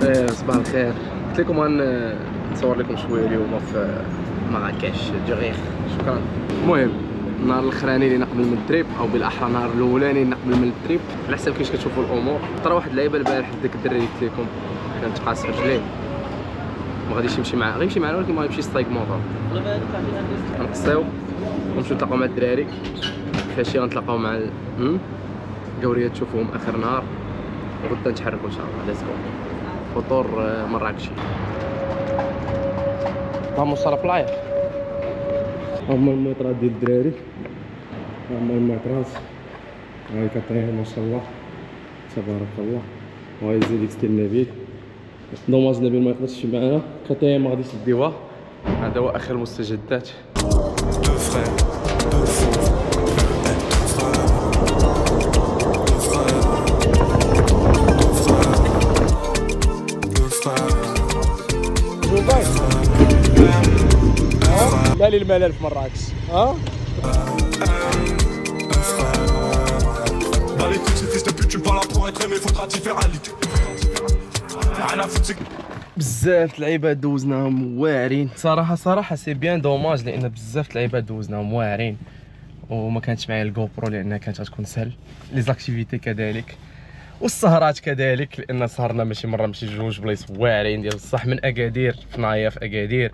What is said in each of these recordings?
بخير، صباح الخير. قلت لكم غنصور لكم شويه اليوم في مراكش جغيغ. شكرا. المهم النهار الاخراني اللي نقبل من التريب، او بالاحرى النهار الاولاني اللي نقبل من التريب، على حسب كيفاش كتشوفوا الامور. طرا واحد اللعيبه البارح داك الدري اللي قلت لكم كانت قاص رجليه، ما غاديش يمشي معاه، غيمشي معنا ولكن ما غيمشيش يصايب موطور. غنقصيو ونمشيو نتلاقاو مع الدراري فاشي، غنتلاقاو مع القوريات تشوفوهم اخر نهار، وغدا نتحركوا ان شاء الله. ليتس جو. فطور مراكشي. Vamos a la playa. هما المطرات ديال الدراري، هما المطرات هاي كطيح ما شاء الله تبارك الله. وهاي زيديكس ديال نبيل. دوماج نبيل ما يقدرش يمشي معنا، كطيح ما غاديش يديوها. هذا هو اخر المستجدات. لا لي الملل في مراكش. بزاف اللعيبات دوزناهم واعرين صراحه سي بيان دوماج، لان بزاف اللعيبات دوزناهم واعرين وما كانتش معايا الجو برو لانها كانت غتكون سهل. لي زاكتيفيتي كذلك، والسهرات كذلك، لان سهرنا ماشي مره ماشي جوج بلايص واعرين ديال الصح، من اكادير في نايا في اكادير،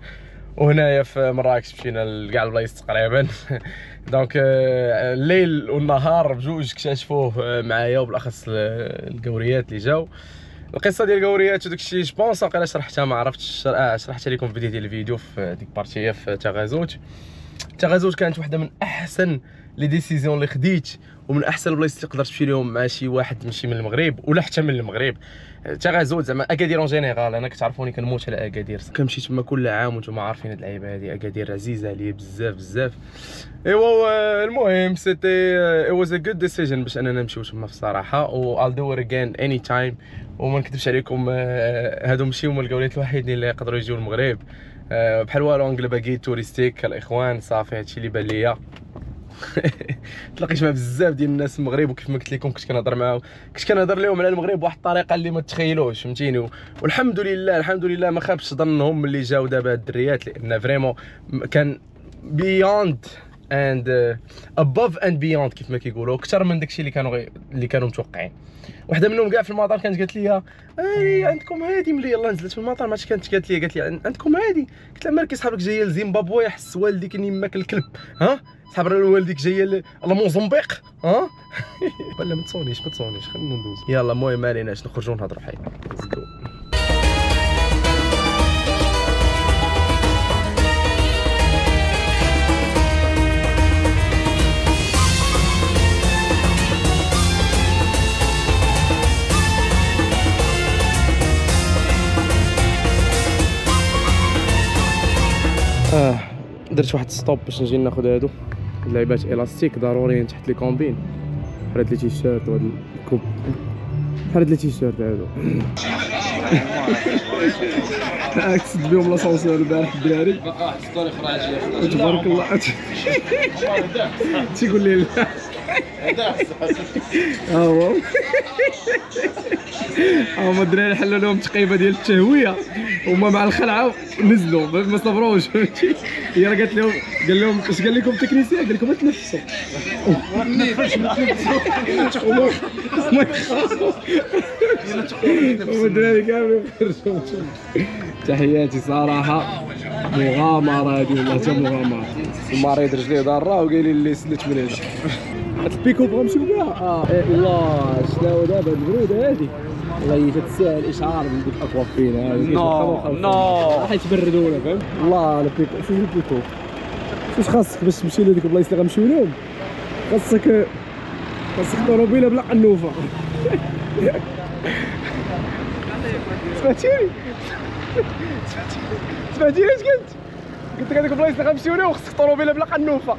وهنايا في مراكش مشينا لكاع البلايص تقريبا. دونك الليل والنهار بجوج اكتشفوه معايا، وبالاخص القوريات اللي جاو. القصه ديال القوريات وداك الشيء جوبونس واقيلا شرحتها، ما عرفتش شرحتها لكم في بدايه ديال الفيديو في ديك بارتيه في تاغازوت. تاغازوت كانت واحده من احسن لي ديسيزيون اللي خديت، ومن احسن البلايص اللي تقدر تمشي لهم مع شي واحد ماشي من المغرب ولا حتى من المغرب. تاغازوت زعما اكادير اون جينيرال، انا كتعرفوني كنموت على اكادير، كنمشي تما كل عام وانتم عارفين هاد اللعيبه هادي. اكادير عزيزه عليا بزاف بزاف. ايوا المهم سيتي ات واز ا جود ديسيجن باش اننا نمشيو تما في الصراحه، و I'll do it again any time. وما نكذبش عليكم هادو ماشي هما القولات الوحيدين اللي يقدروا يجيو المغرب. بحال والو انقلب كي توريستيك الاخوان، صافي هادشي اللي بان ليا. تلاقيت مع بزاف ديال الناس المغرب، وكيف ما قلت لكم كنت كنهضر معاهم، كنت كنهضر لهم على المغرب بواحد الطريقه اللي ما تخيلوش، فهمتيني. والحمد لله الحمد لله ما خابش ظنهم اللي جاو دابا هاد الدريات، لان فريمون كان بيوند اند ابوف اند بيوند كيف ما كيقولوا، اكثر من داكشي اللي كانوا متوقعين. وحده منهم كاع في المطار كانت قالت لي اي عندكم هادي، ملي يلاه نزلت في المطار ما كانت قالت لي عندكم هادي. قلت لها مالك صحابك جايه لزيمبابوي، حس والديك اني ماك الكلب، صحاب والديك جايه لموزمبيق، ولا ما تصونيش خلينا ندوز. يلا المهم ما عليناش، نخرجوا نهضروا حي. درت واحد ستوب باش نجي ناخذ هادو اللعيبات الاستيك ضروريين تحت لي كومبين. حرد لي تيشيرت وهاد الكوب، حرد لي تيشيرت هادو. كسد بهم لاسونسور البارح الدراري، تبارك الله. تيقول لي لا هما الدراري حلوا لهم تقيبه ديال التهويه، هما مع الخلعه نزلوا ما صبروش، فهمتي. هي راه قالت لهم، قال لهم اش قال لكم التكنيسيان؟ قال لكم تنفسوا ما يخافوا الدراري كاملين يخرجوا. تحياتي صراحه، مغامره هادي والله، حتى مغامره. المريض رجليه ضاره وقايل لي سلت من هنا. هاد البيكو بغا نمشيو كاع. الله شناهو دابا هاد البروده هادي، والله تتساهل الاشعار من ديك الاكوافين هادي. نو حيت بردونا، فهمت. الله البيكو، شوف البيكو، واش خاصك باش تمشي لهاديك البلايص اللي غنمشيو لهم؟ خاصك طوموبيله بلا قنوفه. سمعتيني اش قلت لك؟ هذيك البلايص اللي غنمشيو لهم خصك طوموبيله بلا قنوفه.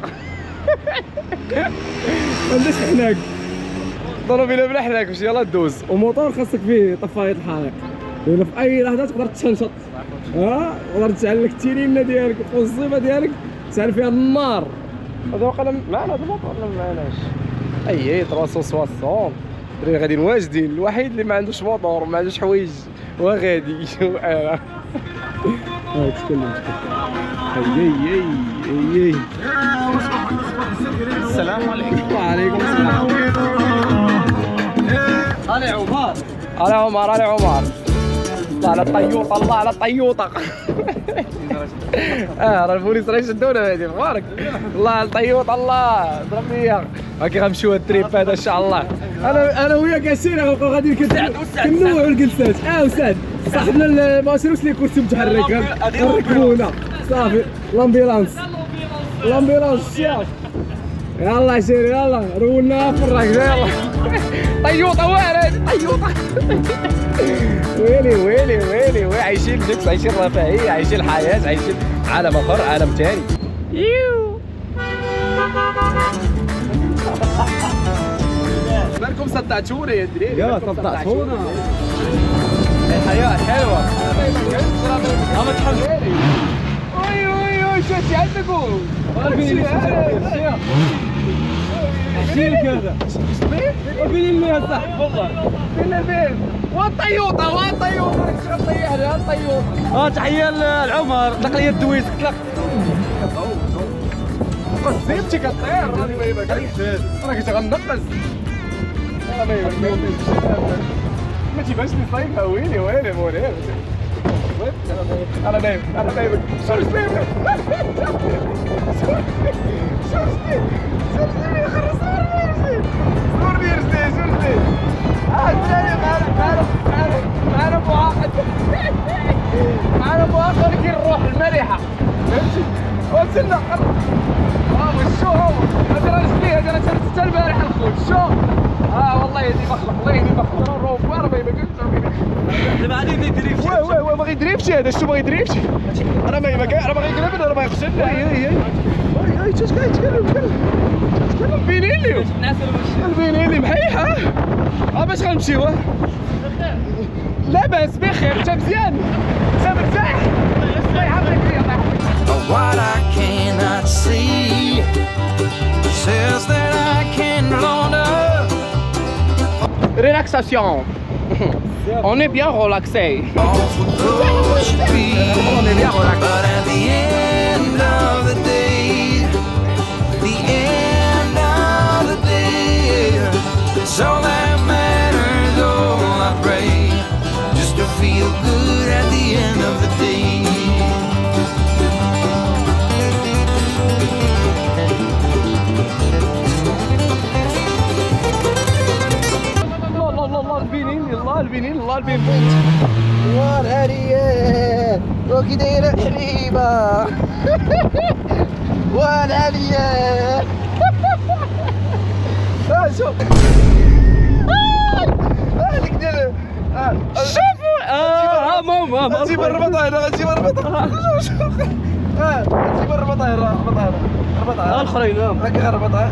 عندك حناك طوموبيله بلا حناك باش يلاه دوز، وموطور خاصك فيه طفايه الحريق، لان في اي لحظه تقدر تشنشط. تقدر تشعل لك التيرينه ديالك والصيفه ديالك تشعل فيها النار. هذا واقيلا معنا هذا الموطور ولا ما معناش؟ اي 360 دري غاديين واجدين. الوحيد اللي ما عندوش موطور وما عندوش حوايج وغادي وانا تكلم اي السلام عليكم. وعليكم السلام. علي عمر علي عمر علي عمر. الله على الطيوطه الله على الطيوطه. راه البوليس راه يشدونا هادي مبارك. الله على الطيوطه الله ضرب ليا. هاكي غنمشيو هاد التريب هذا ان شاء الله. انا وياك عشينا غنبقاو غاديين كنوعوا الجلسات. وسعد صاحبنا الماشروس اللي كرسي متحرك غنركبونا صافي. لامبيلانس الشيخ يلا سير يلا رونا فرق يلا. طيوطه وارد طيوطه. ويلي عايشين اللبس عايشين الرفاهيه عايشين الحياه عايشين عالم اخر عالم ثاني. بالكم صدعتونا يا دراري. يا صدعتونا الحياه حلوه. ما تحملي. وي شوفي عندكم عشيل كذا وفين اللي صح والله فين البيت والطيوطه طيحني الطيوطه. تحيه لعمر نقليه الدويس طلق قصيتي كطير راني ما يبكيش راك غنقص ما تيبانش لي صايبها. ويلي مونير انا نايم شو سليم صورني يا رجلي معنا مؤخر كي نروح المريحه فهمتي وصلنا والشو هو هذا راه رجلي هذا راه حتى البارح الخوت شو والله يهدي مخلق الله يهدي مخلق راه الروفار ما يبقاش دابا غادي يدريفش ما غيدريفش هذا شو ما غيدريفش راه ما غيقلب راه ما يغسل اي اش كايتكلم بينيلي البينيلي محيحه باش غنمشيو لاباس بخير انت مزيان انت مرتاح الله يحفظك فيا الله يحفظك. What I cannot see says that I can blunder. Relaxation. On est bien relaxé. On est bien relaxé. But at the end of the day, it's all that matters. All I pray just to feel good at the end of the day. البنين والعليا وكي دايره حبيبه والعليا شوف هذيك ديال شوفوا ماما غنجيب الربطه هنا غنجيب الربطه الاخرين هاكي غنربطها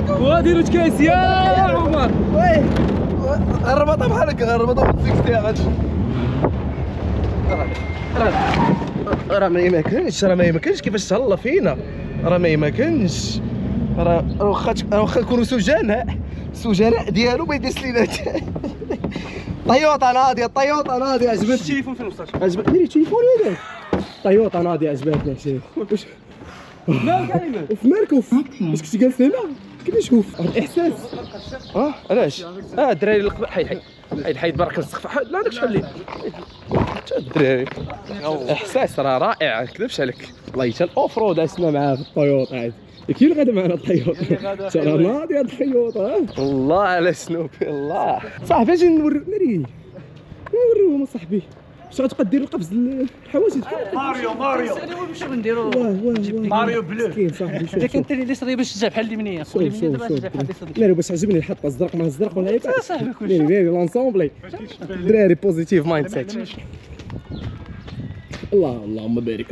وهادي روج كايس يا عمر وي غنربطها بحال هكا غنربطها بالسكستي غادي راه ما يمكنش كيفاش تهلا فينا راه ما يمكنش راه واخا نكونوا سجناء ديالو ما يديرش لينا طيوطه ناضيه عجبتني التليفون فين وصلت عجبتني التليفون هذاك طيوطه ناضيه عجبتني شي مالك ايمن وفي مالك واش كنتي جالس هنا كيفاش نشوف الاحساس علاش الدراري القبح حيد برك السقف لا داك شحال لي حتى الدراري احساس راه رائع ما نكذبش عليك والله حتى الاوف رود عشنا معاه في الطيوطه عاد كاين غدا معنا الطيوطه ترى ناضيه الطيوطه الله على سنوبي الله صاحبي اجي نوريهم صاحبي واش غتبقى دير القفز الحواجز ماريو نمشيو نديرو ماريو بلو كاين صاحبي شوف كاين الثاني اللي صري باش تجاب بحال اليمنيه لا باش عجبني الحط الزرق مع الزرق ولا هيك صاحبي كلشي لونسومبلي دراري بوزيتيف مايند سيت اللهم بارك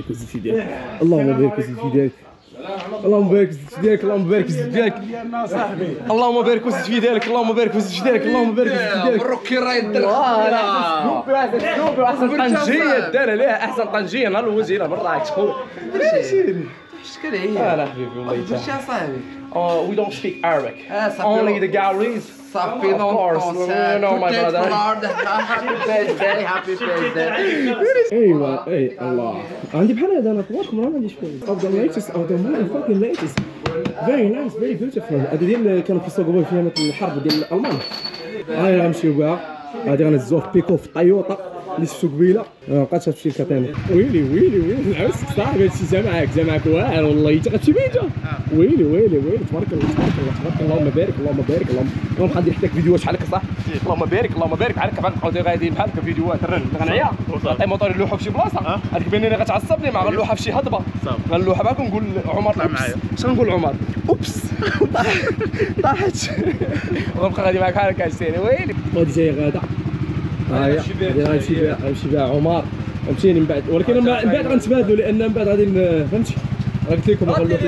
وزيد في ديالك اللهم بارك وزيد في ديالك اللهم بارك وزيد في ديالك اللهم بارك وزيد في ديالك اللهم بارك وزيد في ديالك اللهم بارك وزيد في ديالك اللهم بارك وزيد في ديالك مروكي راه يدير احسن طنجيه دار عليها احسن طنجيه نهار الوجه هنا من راك شكون شكون هي؟ انا حبيبي والله واش يا صاحبي؟ we don't speak Arabic صافي. only the galleries صافي of course no my brother Happy birthday, happy birthday. ايوا اي الله عندي بحال هذا انا طوالكم راه ما عنديش فيه اوف ذا ليتست اوف ذا مور فاكين ليتست فيري نايس فيري بيوتيفول هذا ديال كانوا كيسوقوا فيها مثل الحرب ديال الالمان هاي غنمشيو بها غادي غنهزوها في بيكو في طيوطا اللي شفتو قبيله ما بقاتش هادشي الكاتاني ويلي ويلي ويلي العرس صاحبي هادشي جا معاك واعر والله انت غتمشي بيتا ويلي ويلي ويلي تبارك الله تبارك الله تبارك الله اللهم بارك اللهم بارك اللهم غندير حتى فيديوهات بحال هكا صح اللهم بارك بحال هكا غنبقاو غاديين بحال هكا فيديوهات الرن غنعيا الموطور يلوحو في شي بلاصه غتبان لي غتعصبني ما غنلوحها في شي هضبه غنلوحها معاك ونقول عمر طلع معايا اش غنقول عمر اوبس طاحت غنبقى غادي معاك بحال هكا عشتيني ويلي غادي جايه غاده هاهي غنمشي بها عمر مشيني من بعد ولكن من بعد غنتبادلوا لان من بعد غادي فهمتي قلت لكم غنلوح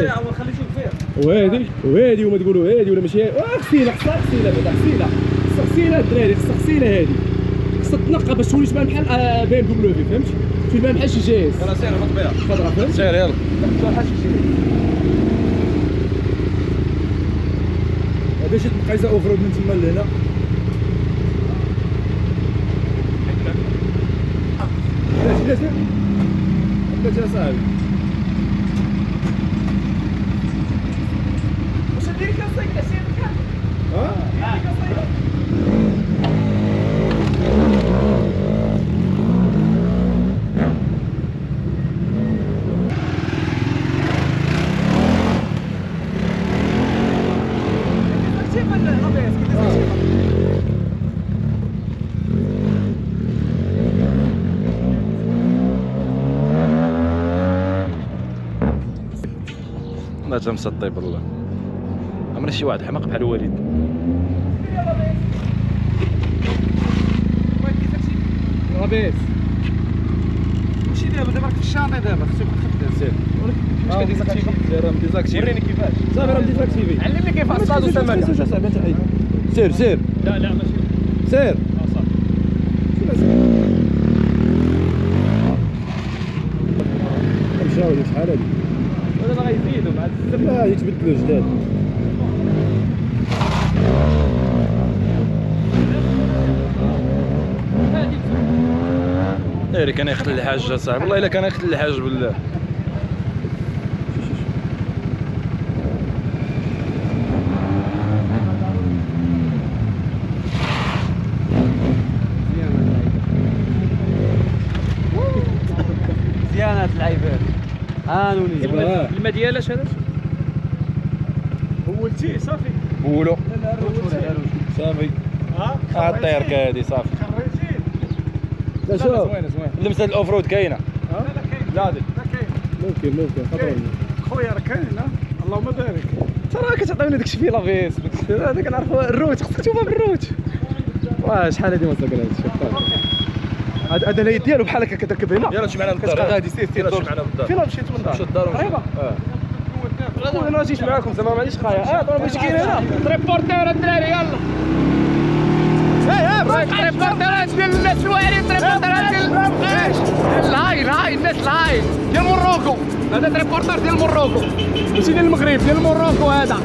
وهادي وما تقولوا هادي ولا ماشي غسيله غسيله بعدا غسيله الدراري غسيله هادي خصها تنقى باش تولي تبان بحال بين دبلو في فهمتي تبان بحال شي جايز يلاه سير هبط بها خضرا فهمتي سير يلا بحال شي جايز باش تبقى اوفرود من تما لهنا بلاش يا صاحبي واش ندير كاسيك سير كان لا تمسطي بالله عمري شي واحد حماق بحال وليد لاباس ماشي دابا راك في الشاطئ دابا خصك تخدم سير واش كديزاكتيفي راه مديزاكتيفي وريني كيفاش صافي راه ديزاكتيفي علمني كيف اصطاد وثمانية سير لا ماشي سير مشاو لي شحال هادي ودابا غيزيدوا مع الزب لا يتبدلوا جداد ناري كان يختل الحاج صاحبي والله الا كان يختل الحاج بالله مزيانات العيبات هانوني الماء ديالاش هذا ولتي صافي قولوا صافي الطير كادي صافي لا شوف زوينه لمسه الاوفرود كاينه لا ممكن خطر خويا راه كاين اللهم بارك ترى كتعطيوني داكشي فيه لافيس هذا كنعرفو الروت خصك تشوفها بالروت واه شحال هادي ما ساكن هذا الهيد ديالو بحال هكا كتركب هنا يلا شي معنا للدار كتبقى غادي سير يلا شي معنا للدار فين مشيتوا من مشى الدار للدار قريبه انا جيت معاكم زعما مانيش خايا طول ماشي كاين هنا تريبورتور الدراري يلا تريبورتورات ديال الناس الواعرين تريبورتورات ديال الهاي الناس الهاي ديال موروكو هذا تريبورتور ديال موروكو ماشي ديال المغرب ديال موروكو هذا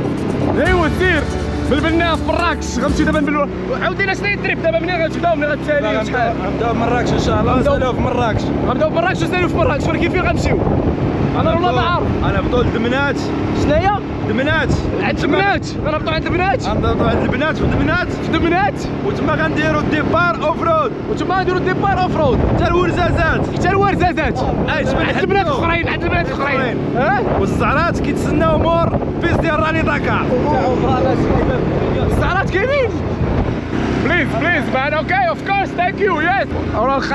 ايوا سير بالبنا في مراكش غنمشي دابا عاودينا شنو التريب دابا منين غنبداو منين غتساليو شحال غنبداو بمراكش ان شاء الله نساليو في مراكش غنبداو بمراكش ونساليو في مراكش ولكن فين غنمشيو انا والله ما عارف انا نهبطوا لدمنات شناهي دمنات عند البنات غنهبطوا عند البنات غنهبطوا عند البنات في دمنات في دمنات وتما غنديروا الديبار اوف رود وتما غنديروا الديبار اوف رود حتى الورزازات حتى الورزازات عند البنات الاخرين ها والزعرات كيتسناو مور بيس ديال راني داكار الزعرات كاينين بليز مان اوكي اوف كورس ثانك يو يس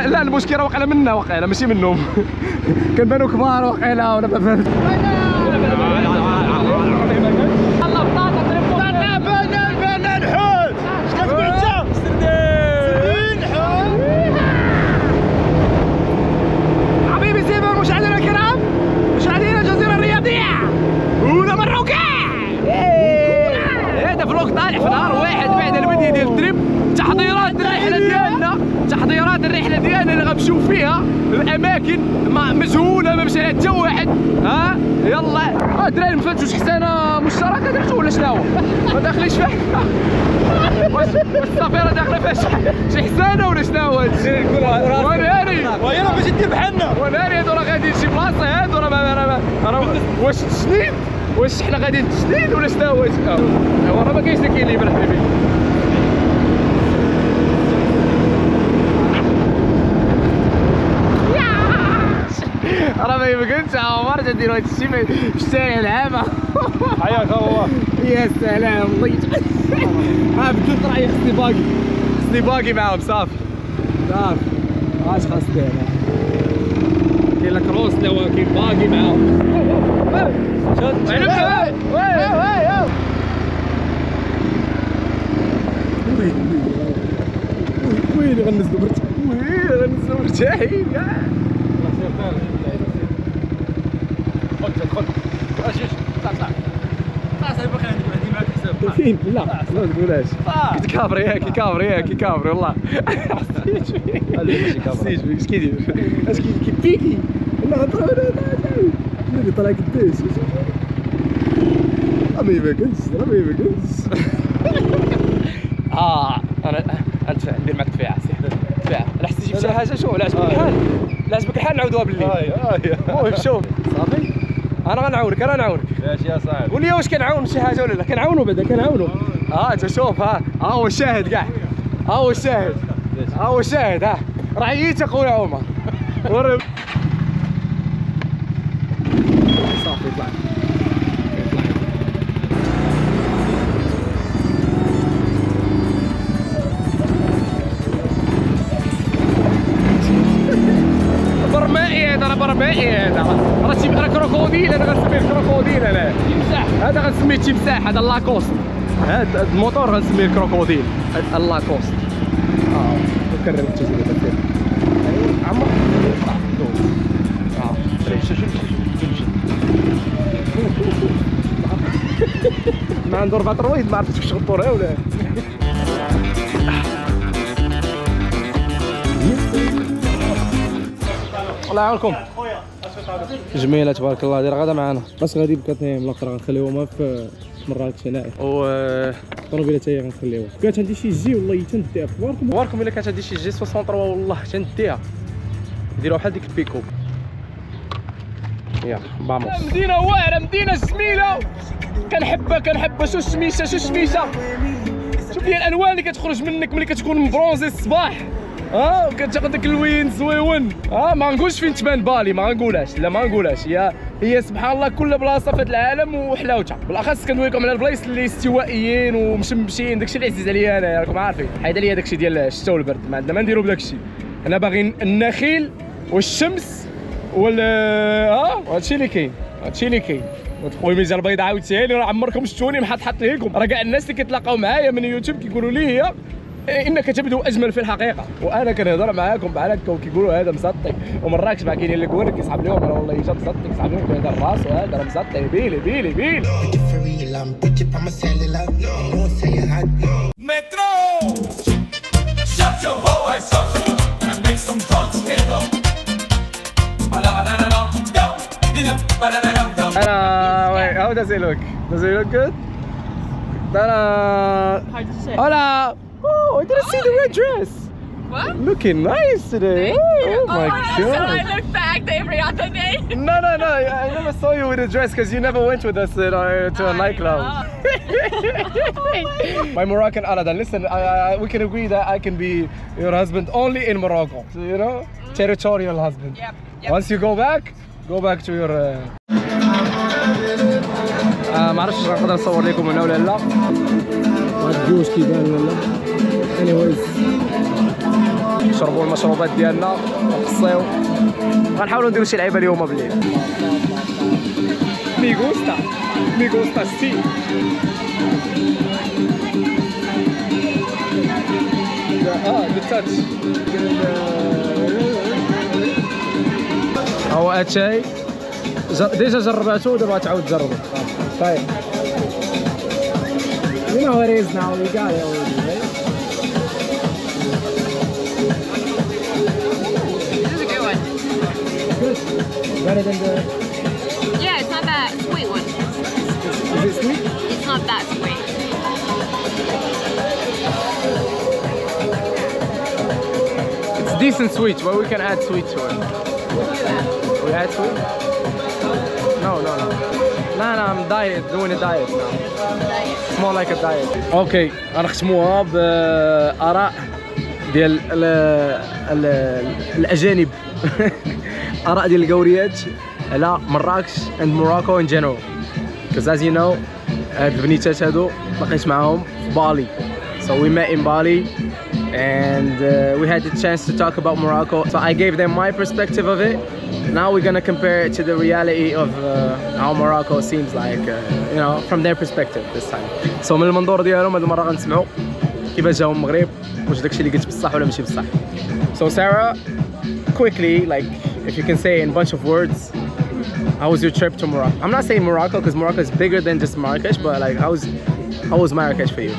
لا المشكله واقيلا منا واقيلا ماشي منهم كنبانو كبار واقيلا ولا ما فهمت الله بطاطا بنا الحوت اش كتقول انت سردين حوت حبيبي سيفر مشاهدينا الكرام مشاهدينا الجزيره الرياضيه ولا مروكه هذا فلوق طالع في نهار واحد بعد البدايه ديال التريب تحضيرات الرحله ديالنا اللي غنمشيو نمشيو فيها الاماكن مجهوله ما مشى حتى واحد. ها يلا الدراري ما فهمتوش حسانه مشتركه درتو ولا شنو هو؟ ما داخلينش فيها. واش الصافيره داخله فيها شي حسانه ولا شنو هو هادشي؟ وناري وهي راه باش دير بحالنا. وناري هادو راه غاديين شي بلاصه هادو راه واش تشنيد؟ واش حنا غاديين تشنيد ولا شنو هو؟ هو راه ما كاينش داك اللي يبان حبيبي. راه ما يمكنش عمر تديروا هاد الشيء في الشارع العامة. حياك الله. يا سلام الله يجعل. بدلت رايي خصني باقي معاهم صافي. اش خاص دير؟ كاين لك روس اللي هو كاين باقي معاهم. وين غنزلوا مرتاحين كاع. فين؟ لا ما تقولهاش. كيكافري والله. حسيت فيه. اش كيدير؟ اش كيبيكي؟ لا هضر اللي طلع قداش. ما يبكنش. انا ندير معك تفاعه تفاعه. لا حسيتي تجيب شي حاجه شوف لا عجبك الحال نعاودوها بالليل. المهم شوف صافي انا غنعاونك ماشي يا صاحبي. قول لي واش كنعاون شي حاجه ولا لا؟ كنعاونو بعدا كنعاونو. انت شوف ها هو الشاهد كاع. ها هو الشاهد ها راه عييت اخويا عمر. صافي طلع برمائي هذا راه كروكوديل. انا غنسميه كروكوديل. انا تمساح هذا غنسميه تمساح. هذا لاكوست. هذا الموتور غنسميه كروكوديل. اللاكوست. وكرر التجربه ديالك عمر. ما عنده 4 رويد ما عرفتش واش غطورها ولا. الله يعاونكم. جميله تبارك الله. داير غدا معنا بس غادي بكاتنايم الاخرى غنخليوها في مراكش هنايا و الطوموبيله حتى هي غنخليوها. كانت عندي شي جي والله تنديها. اخباركم الا كانت عندي شي جي 63 والله تنديها نديروها بحال ديك البيكو. يا فاموس. مدينه واعره مدينه جميله كنحبها. شو الشميشه شوف لي الالوان اللي كتخرج منك ملي كتكون مبرونزي الصباح. وكتاخذ داك اللوين زويون. ما نقولش فين تبان بالي ما نقولهاش. هي سبحان الله كل بلاصه في هذا العالم وحلاوتها. بالاخص كندويكم على البلايص اللي استوائيين ومشمشين. داكشي اللي عزيز عليا انايا راكم عارفين. حيد عليا داكشي ديال الشتا والبرد ما عندنا ما نديرو بداكشي. انا باغي النخيل والشمس هادشي اللي كاين. خويا ميزه البيضاء عاوتاني راه عمركم شفتوني حط ليكم. راه كاع الناس اللي كيتلاقاو معايا من يوتيوب كيقولوا لي هي انك تبدو اجمل في الحقيقه. وانا كنهضر معاكم بحال هكا وكيقولوا هذا مسطي. ومراكش مع كاينين اللي كورك كيصحاب لهم راه والله جا مسطي كيصحاب لهم كيهضر راسو هذا راه مسطي. بيلي Metro, shut your voice up and make some fun together. How does it look? Does it look good? Hard to say. Hola! Oh, I didn't see the red dress. What? Looking nice today. Oh my So I god. look back every other day. No. I never saw you with a dress because you never went with us to a nightclub. My Moroccan Aladdin, listen, we can agree that I can be your husband only in Morocco. So, you know, territorial husband. Yep. Once you go back to your. ما عرفتش نقدر نصور لكم هنا ولا لا. هاد الجوج كيبان ولا anyways نشربوا المشروبات ديالنا ونقصيو. غنحاولوا نديروا شي لعيبه اليوم بالليل. مي غوستا سي. بالتاتش هو هادشي ديجا جرباتو ودابا غتعاود تجربو. طيب you know what it is now, we got it already, right? better than the... Yeah, it's not that sweet one. Is it sweet? It's not that sweet. It's decent sweet, but we can add sweet to it. We add sweet? No. No, I'm diet, doing a diet now. It's more like a diet. Okay, غنختموها بآراء ديال الأجانب. آراء ديال القوريات على مراكش and Morocco in general. Because as you know, هاد البنيتات هادو لقيت معاهم في بالي. So we met in Bali and we had the chance to talk about Morocco. So I gave them my perspective of it. Now we're gonna compare it to the reality of how Morocco seems like, you know, from their perspective this time. So من المنظور ديالهم هاد المرة غنسمعوا كيفاش جاو المغرب واش داكشي اللي قلت بصح ولا ماشي بصح. So Sarah, quickly, like if you can say in a bunch of words, how was your trip to Morocco? I'm not saying Morocco because Morocco is bigger than just Marrakesh, but like how was Marrakesh for you?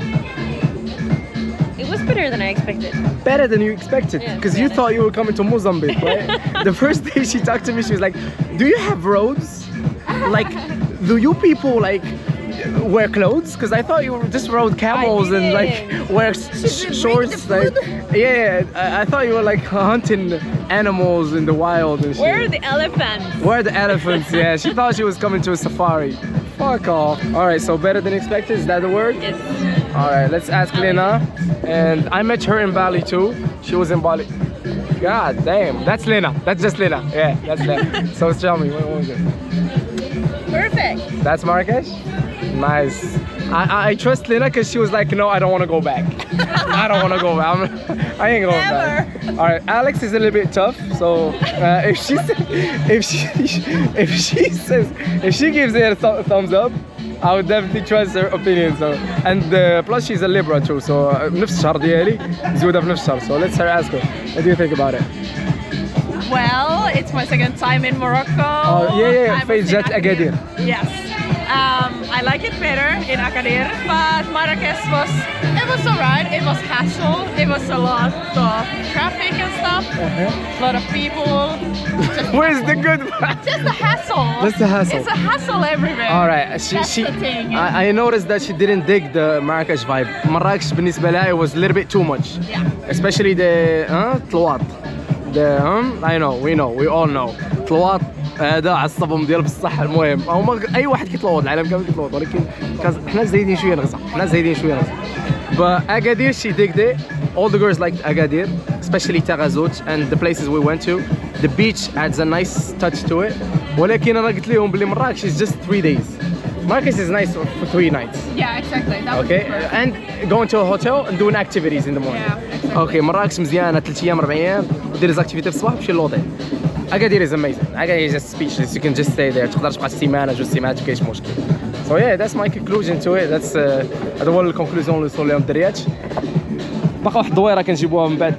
It was better than I expected. Better than you expected, Yeah, because yeah. you thought you were coming to Mozambique, right? The first day she talked to me, she was like, "Do you have roads? Like, do you people like wear clothes? Because I thought you just rode camels and like wear shorts. Like, yeah, I thought you were like hunting animals in the wild and shit. Where are the elephants? Where are the elephants? Yeah, she thought she was coming to a safari. Fuck off. All right, so better than expected. Is that the word? Yes. All right, let's ask Lena. And I met her in Bali too. She was in Bali. God damn, that's Lena. That's just Lena. Yeah, that's Lena. So tell me, what was it? Perfect. That's Marrakesh? Nice. I trust Lena because she was like, no, I don't want to go back. I don't want to go back. I ain't going back. All right, Alex is a little bit tough. So if she gives it a thumbs up, I would definitely trust her opinion. So and plus she's a Libra too. So نفس الشهر ديالي زودة في نفس الشهر. So let's ask her. What do you think about it? Well, it's my second time in Morocco. Oh yeah. I was Face in Jet Agadir. Yes. I like it better in Agadir, but Marrakesh was alright. It was hassle. It was a lot of traffic and stuff. A lot of people. Where's the good part? Just the hassle. That's the hassle. It's a hassle everywhere. All right. That's the thing. I noticed that she didn't dig the Marrakesh vibe. Marrakesh بالنسبة لها it was a little bit too much. Yeah. Especially the طلوات. I know, we all know. طلوات هذا عصبهم ديال بصح. المهم هما اي واحد كيطلوط العالم كامل كيطلوط ولكن حنا زايدين شويه نغزه. But Agadir, she digged it. All the girls liked Agadir, especially Taghazout and the places we went to. The beach adds a nice touch to it. ولكن انا قلت لهم بلي مراكش is just 3 days. Marrakesh is nice for 3 nights. Yeah, exactly. That was Okay, perfect. and going to a hotel and doing activities in the morning. Yeah, exactly. Okay, مراكش مزيانه 3 ايام 4 ايام دير زاكتيفيتي في الصباح وتمشي للوطيل. Agadir is amazing. Agadir is just speechless. You can just stay there. تقدر تبقى سيمانه 2 سيمانات ما كاينش مشكل. So yeah, that's my conclusion to it. That's هذا هو الكونكلوزيون اللي وصلوا لهم الدريات. باقا واحد الدويره كنجيبوها من بعد.